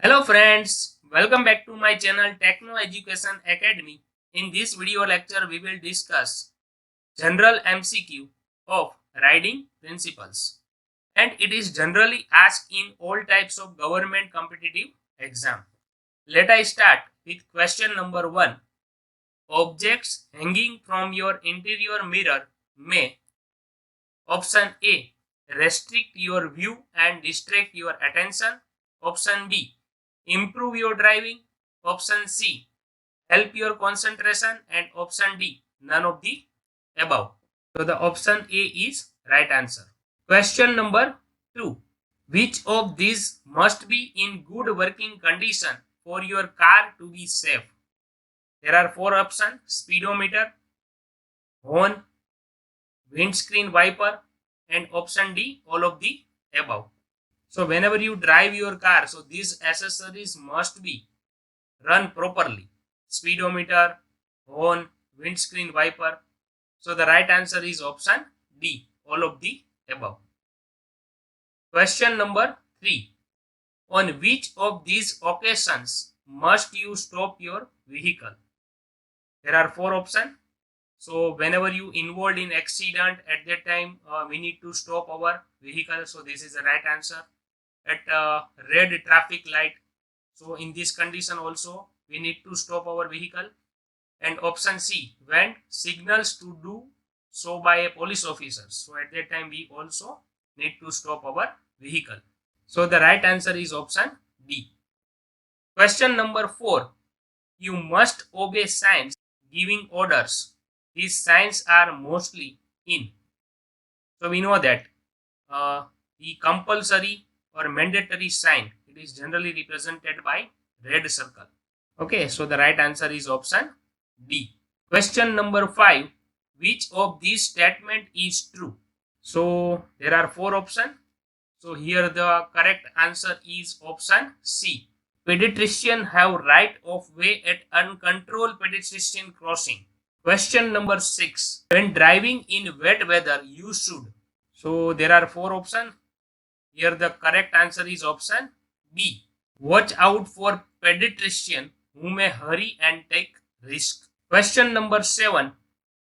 Hello friends, welcome back to my channel Techno Education Academy. In this video lecture we will discuss general MCQ of riding principles, and it is generally asked in all types of government competitive exam. Let us start with question number 1. Objects hanging from your interior mirror may: option A, restrict your view and distract your attention. Option B, improve your driving. Option C, help your concentration. And option D, none of the above. So the option A is right answer. Question number 2. Which of these must be in good working condition for your car to be safe? There are four options: speedometer, horn, windscreen wiper, and option D, all of the above. So whenever you drive your car, so these accessories must be run properly: speedometer, horn, windscreen wiper. So the right answer is option D, all of the above. Question number 3. On which of these occasions must you stop your vehicle? There are four options. So whenever you involved in accident, at that time we need to stop our vehicle. So this is the right answer. At red traffic light, so in this condition also we need to stop our vehicle. And option C, when signals to do so by a police officer, so at that time we also need to stop our vehicle. So the right answer is option D. Question number 4. You must obey signs giving orders. These signs are mostly in. So we know that the compulsory or mandatory sign, it is generally represented by red circle. Okay, so the right answer is option D. Question number 5. Which of these statement is true? So there are four options. So here the correct answer is option C. Pedestrians have right of way at uncontrolled pedestrian crossing. Question number 6. When driving in wet weather, you should. So there are four options. Here the correct answer is option B. Watch out for pedestrians who may hurry and take risk. Question number 7.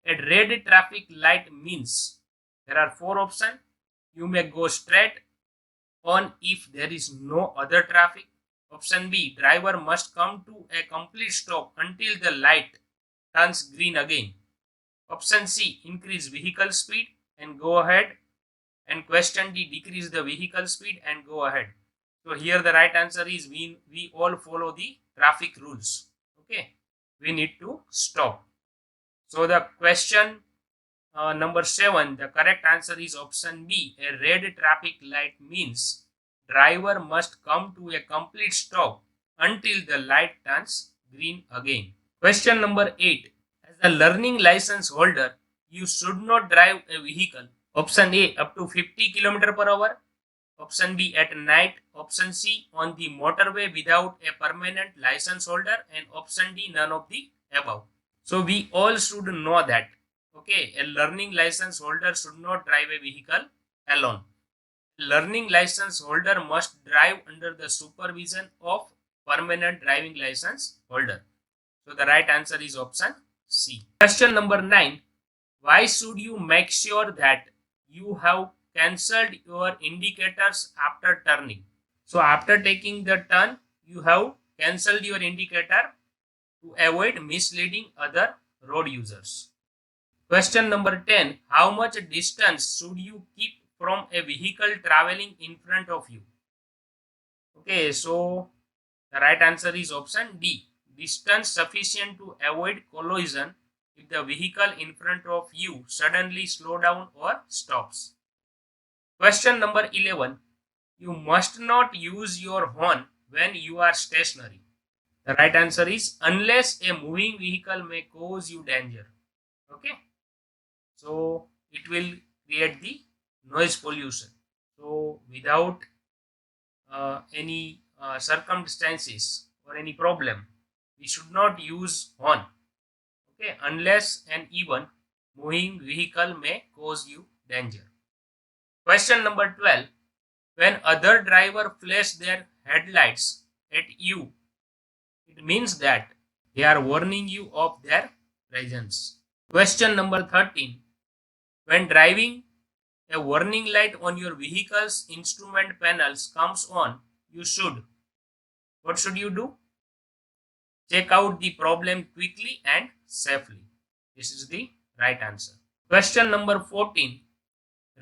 A red traffic light means. There are four options. You may go straight on if there is no other traffic. Option B, driver must come to a complete stop until the light turns green again. Option C, increase vehicle speed and go ahead. And question D, decrease the vehicle speed and go ahead. So here the right answer is we all follow the traffic rules. Okay, we need to stop. So the question number 7, the correct answer is option B. A red traffic light means driver must come to a complete stop until the light turns green again. Question number 8. As a learning license holder, you should not drive a vehicle. Option A, up to 50 km per hour. Option B, at night. Option C, on the motorway without a permanent license holder. And option D, none of the above. So we all should know that, okay, a learning license holder should not drive a vehicle alone. Learning license holder must drive under the supervision of permanent driving license holder. So the right answer is option C. Question number 9. Why should you make sure that you have cancelled your indicators after turning? So after taking the turn, you have cancelled your indicator to avoid misleading other road users. Question number 10. How much distance should you keep from a vehicle traveling in front of you? Okay, so the right answer is option D. Distance sufficient to avoid collision if the vehicle in front of you suddenly slows down or stops. Question number 11. You must not use your horn when you are stationary. The right answer is unless a moving vehicle may cause you danger. Okay. So it will create the noise pollution. So without any circumstances or any problem, we should not use horn. Okay, unless and even moving vehicle may cause you danger. Question number 12. When other driver flash their headlights, at you, it means that they are warning you of their presence. Question number 13. When driving, a warning light on your vehicle's instrument panels comes on. What should you do? Check out the problem quickly and safely. This is the right answer. Question number 14.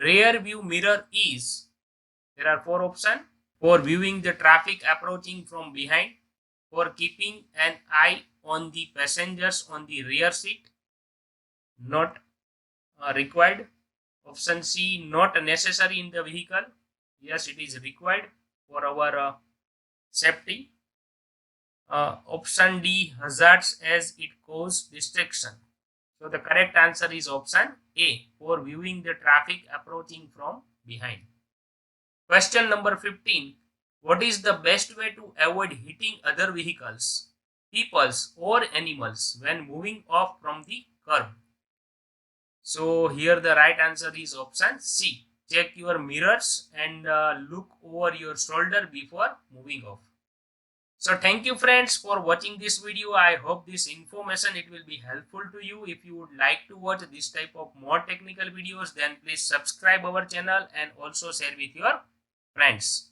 Rear view mirror is. There are four options. For viewing the traffic approaching from behind, for keeping an eye on the passengers on the rear seat, not required. Option C, not necessary in the vehicle. Yes, it is required for our safety. Option D, hazards as it causes distraction. So the correct answer is option A, for viewing the traffic approaching from behind. Question number 15. What is the best way to avoid hitting other vehicles, peoples or animals when moving off from the curb? So here the right answer is option C. Check your mirrors and look over your shoulder before moving off. So thank you friends for watching this video. I hope this information it will be helpful to you. If you would like to watch this type of more technical videos, then please subscribe our channel and also share with your friends.